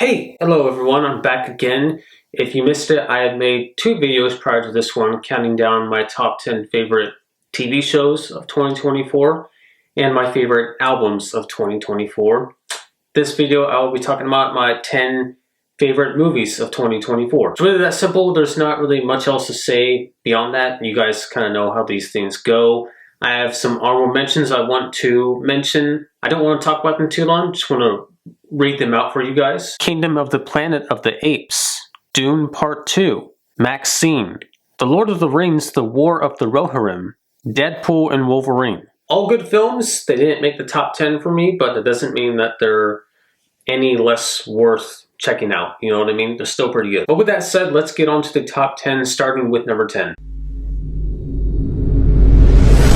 Hey, hello everyone, I'm back again. If you missed it, I had made two videos prior to this one counting down my top 10 favorite TV shows of 2024 and my favorite albums of 2024. This video, I will be talking about my 10 favorite movies of 2024. It's really that simple. There's not really much else to say beyond that. You guys kind of know how these things go. I have some honorable mentions I want to mention. I don't want to talk about them too long. Just want to read them out for you guys. Kingdom of the Planet of the Apes, Dune Part 2, Maxine, The Lord of the Rings, The War of the Rohirrim, Deadpool and Wolverine. All good films. They didn't make the top 10 for me, but that doesn't mean that they're any less worth checking out. You know what I mean? They're still pretty good. But with that said, let's get on to the top 10, starting with number 10.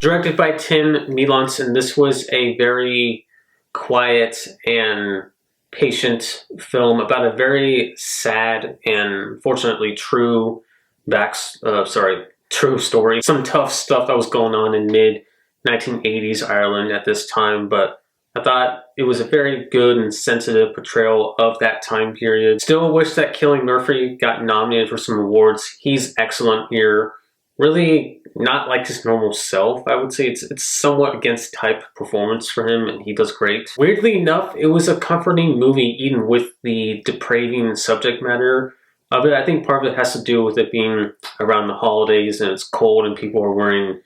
Directed by Tim Milans, and this was a very quiet and patient film about a very sad and fortunately true story. Some tough stuff that was going on in mid-1980s Ireland at this time, but I thought it was a very good and sensitive portrayal of that time period. Still wish that Cillian Murphy got nominated for some awards. He's excellent here. Really not like his normal self. I would say it's somewhat against type performance for him, and he does great. Weirdly enough, it was a comforting movie even with the depraving subject matter of it. I think part of it has to do with it being around the holidays and it's cold and people are wearing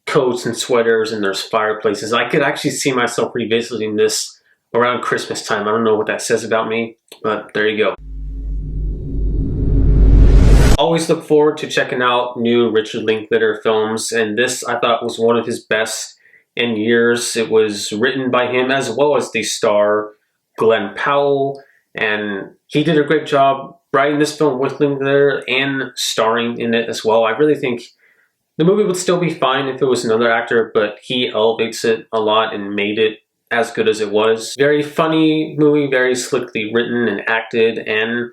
coats and sweaters and there's fireplaces. I could actually see myself revisiting this around Christmas time. I don't know what that says about me, but there you go. Always look forward to checking out new Richard Linklater films, and this I thought was one of his best in years. It was written by him as well as the star Glenn Powell, and he did a great job writing this film with Linklater and starring in it as well. I really think the movie would still be fine if it was another actor, but he elevates it a lot and made it as good as it was. Very funny movie, very slickly written and acted, and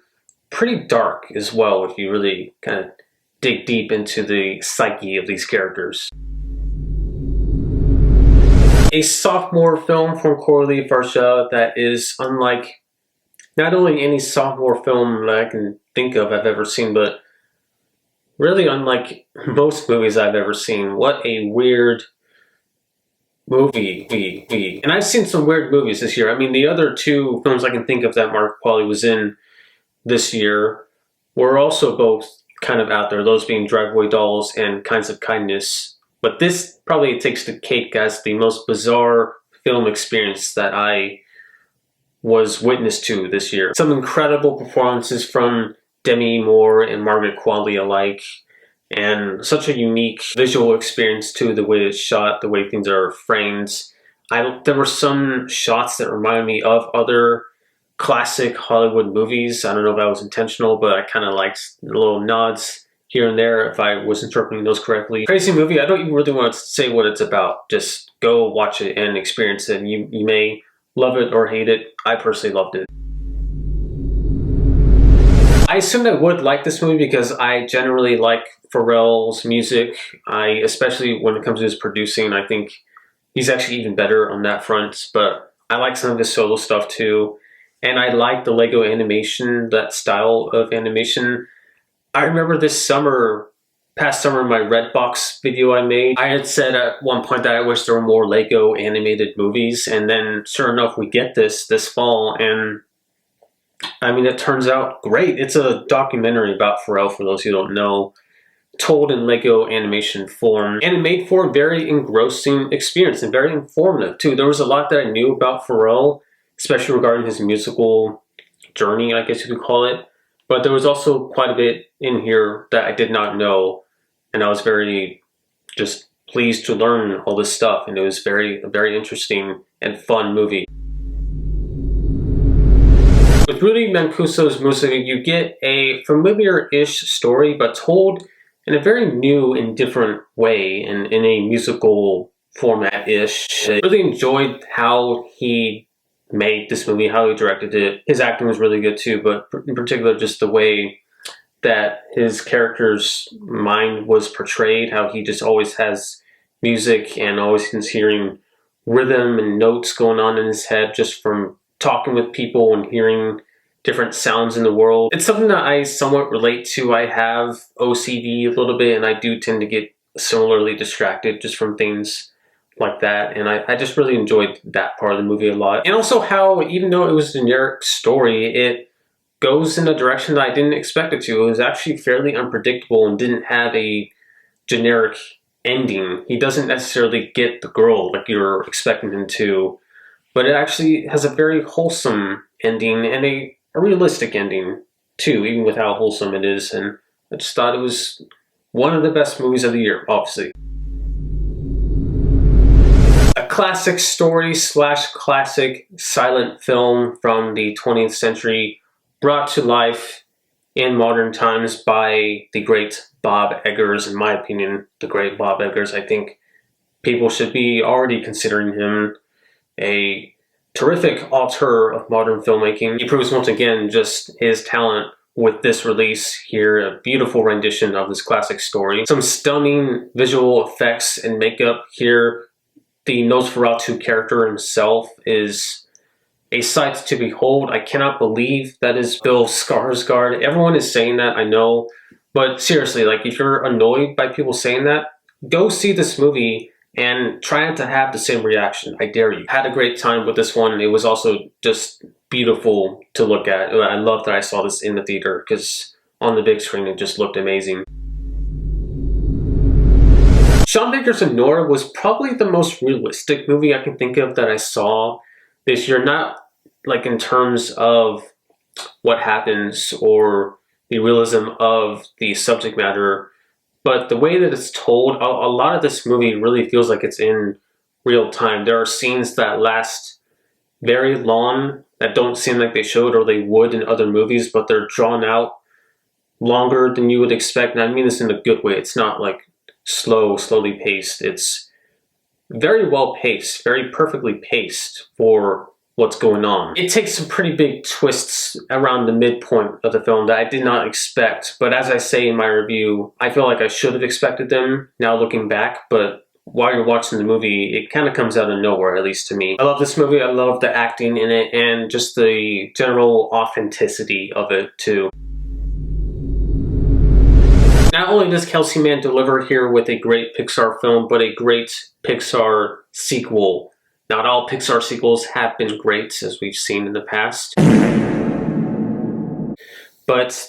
pretty dark as well if you really kind of dig deep into the psyche of these characters. A sophomore film from Coralie Farsha that is unlike not only any sophomore film that I can think of I've ever seen, but really unlike most movies I've ever seen. What a weird movie. And I've seen some weird movies this year. I mean, the other two films I can think of that Mark Pauly was in this year were also both kind of out there, those being Driveway Dolls and Kinds of Kindness. But this probably takes the cake as the most bizarre film experience that I was witness to this year. Some incredible performances from Demi Moore and Margaret Qualley alike, and such a unique visual experience too, the way it's shot, the way things are framed. There were some shots that reminded me of other classic Hollywood movies. I don't know if that was intentional, but I kind of liked the little nods here and there if I was interpreting those correctly. Crazy movie. I don't even really want to say what it's about. Just go watch it and experience it. And you may love it or hate it. I personally loved it. I assumed I would like this movie because I generally like Pharrell's music. Especially when it comes to his producing, I think he's actually even better on that front. But I like some of his solo stuff too. And I like the Lego animation, that style of animation. I remember past summer in my Redbox video I made, I had said at one point that I wish there were more Lego animated movies. And then sure enough, we get this fall. And I mean, it turns out great. It's a documentary about Pharrell, for those who don't know, told in Lego animation form. And it made for a very engrossing experience and very informative too. There was a lot that I knew about Pharrell, especially regarding his musical journey, I guess you could call it. But there was also quite a bit in here that I did not know, and I was very just pleased to learn all this stuff, and it was a very interesting and fun movie. With Rudy Mancuso's music, you get a familiar-ish story, but told in a very new and different way, and in a musical format-ish. I really enjoyed how he made this movie, how he directed it. His acting was really good too, but in particular just the way that his character's mind was portrayed, how he just always has music and always is hearing rhythm and notes going on in his head just from talking with people and hearing different sounds in the world. It's something that I somewhat relate to. I have OCD a little bit, and I do tend to get similarly distracted just from things like that, and I just really enjoyed that part of the movie a lot. And also how, even though it was a generic story, it goes in a direction that I didn't expect it to. It was actually fairly unpredictable and didn't have a generic ending. He doesn't necessarily get the girl like you're expecting him to, but it actually has a very wholesome ending and a realistic ending too, even with how wholesome it is. And I just thought it was one of the best movies of the year, obviously. A classic story slash classic silent film from the 20th century, brought to life in modern times by the great Bob Eggers. In my opinion, the great Bob Eggers. I think people should be already considering him a terrific auteur of modern filmmaking. He proves once again just his talent with this release here, a beautiful rendition of this classic story. Some stunning visual effects and makeup here. The Nosferatu character himself is a sight to behold. I cannot believe that is Bill Skarsgård. Everyone is saying that, I know, but seriously, like, if you're annoyed by people saying that, go see this movie and try not to have the same reaction. I dare you. Had a great time with this one. It was also just beautiful to look at. I love that I saw this in the theater because on the big screen it just looked amazing. Sean Baker's Nora was probably the most realistic movie I can think of that I saw this year. Not like in terms of what happens or the realism of the subject matter, but the way that it's told. A lot of this movie really feels like it's in real time. There are scenes that last very long that don't seem like they showed or they would in other movies, but they're drawn out longer than you would expect. And I mean this in a good way. It's not like slowly paced. It's very well paced, very perfectly paced for what's going on. It takes some pretty big twists around the midpoint of the film that I did not expect, but as I say in my review, I feel like I should have expected them now looking back, but while you're watching the movie, it kind of comes out of nowhere, at least to me. I love this movie. I love the acting in it and just the general authenticity of it too. Not only does Kelsey Mann deliver here with a great Pixar film, but a great Pixar sequel. Not all Pixar sequels have been great, as we've seen in the past, but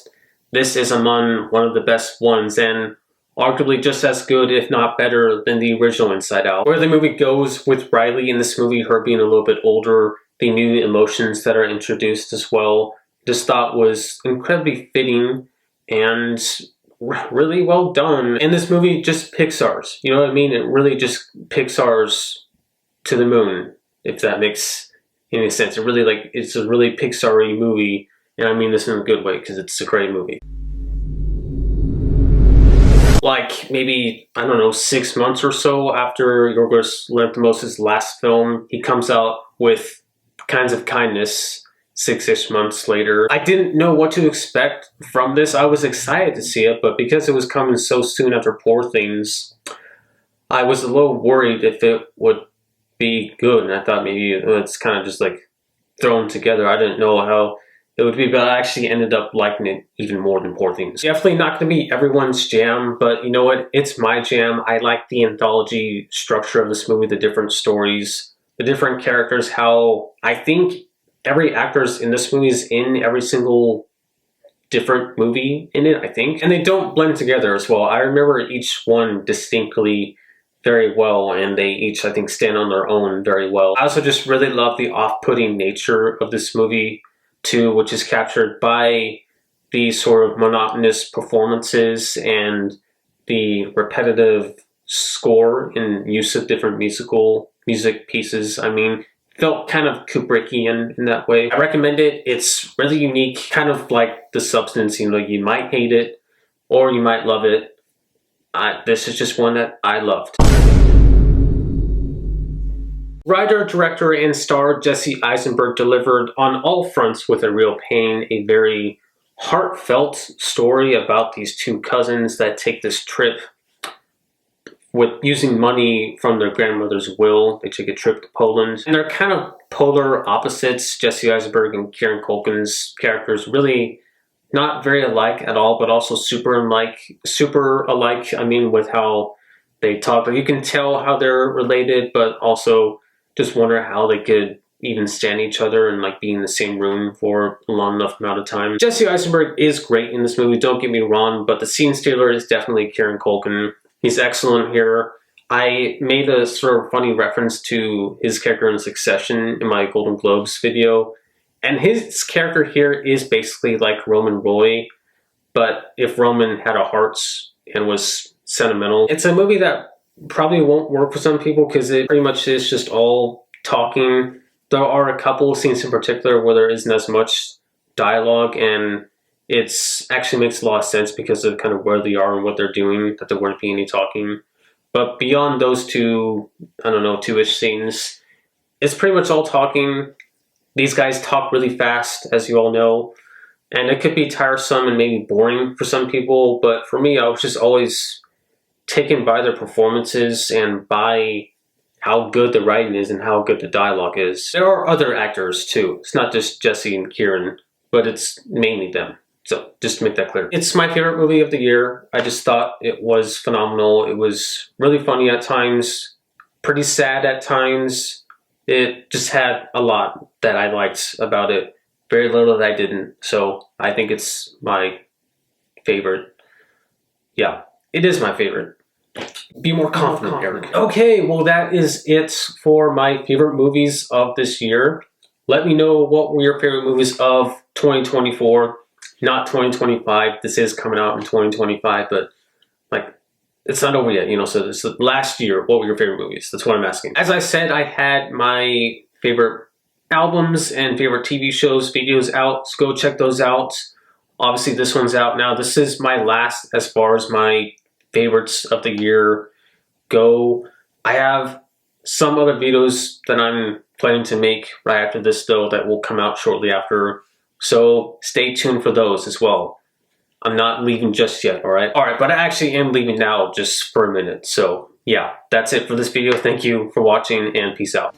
this is among one of the best ones, and arguably just as good, if not better, than the original Inside Out. Where the movie goes with Riley in this movie, her being a little bit older, the new emotions that are introduced as well, just thought was incredibly fitting and really well done. And this movie just Pixar's, you know what I mean? It really just Pixar's to the moon, if that makes any sense. It really, like, it's a really Pixar-y movie, and I mean this in a good way because it's a great movie. Like maybe, I don't know, 6 months or so after Yorgos Lanthimos' last film, he comes out with Kinds of Kindness 6-ish months later. I didn't know what to expect from this. I was excited to see it, but because it was coming so soon after Poor Things, I was a little worried if it would be good, and I thought maybe it's kind of just like thrown together. I didn't know how it would be, but I actually ended up liking it even more than Poor Things. Definitely not going to be everyone's jam, but you know what? It's my jam. I like the anthology structure of this movie, the different stories, the different characters, how I think every actor's in this movie is in every single different movie in it, I think. And they don't blend together as well. I remember each one distinctly very well, and they each, I think, stand on their own very well. I also just really love the off-putting nature of this movie too, which is captured by the sort of monotonous performances and the repetitive score and use of different music pieces. I mean, felt kind of Kubrickian in that way. I recommend it. It's really unique, kind of like The Substance. You know, you might hate it or you might love it. This is just one that I loved. Writer, director, and star Jesse Eisenberg delivered on all fronts with a real pain, a very heartfelt story about these two cousins that take this trip with using money from their grandmother's will. They take a trip to Poland, and they're kind of polar opposites. Jesse Eisenberg and Kieran Culkin's characters really not very alike at all, but also super alike. I mean, with how they talk, you can tell how they're related, but also just wonder how they could even stand each other and like be in the same room for a long enough amount of time. Jesse Eisenberg is great in this movie, don't get me wrong, but the scene stealer is definitely Kieran Culkin. He's excellent here. I made a sort of funny reference to his character in Succession in my Golden Globes video, and his character here is basically like Roman Roy, but if Roman had a heart and was sentimental. It's a movie that probably won't work for some people because it pretty much is just all talking. There are a couple of scenes in particular where there isn't as much dialogue, and it's actually makes a lot of sense because of kind of where they are and what they're doing, that there wouldn't be any talking. But beyond those two, I don't know, two-ish scenes, it's pretty much all talking. These guys talk really fast, as you all know, and it could be tiresome and maybe boring for some people, but for me, I was just always taken by their performances and by how good the writing is and how good the dialogue is. There are other actors too. It's not just Jesse and Kieran, but it's mainly them. So just to make that clear. It's my favorite movie of the year. I just thought it was phenomenal. It was really funny at times, pretty sad at times. It just had a lot that I liked about it. Very little that I didn't. So I think it's my favorite. Yeah, it is my favorite. Be more confident, Eric. Okay, well that is it for my favorite movies of this year. Let me know what were your favorite movies of 2024, not 2025. This is coming out in 2025, but like it's not over yet, you know, so this last year, what were your favorite movies? That's what I'm asking. As I said, I had my favorite albums and favorite TV shows, videos out, so go check those out. Obviously this one's out now. This is my last as far as my favorites of the year go. I have some other videos that I'm planning to make right after this though that will come out shortly after, so stay tuned for those as well. I'm not leaving just yet, alright? Alright, but I actually am leaving now just for a minute, so yeah, that's it for this video. Thank you for watching and peace out.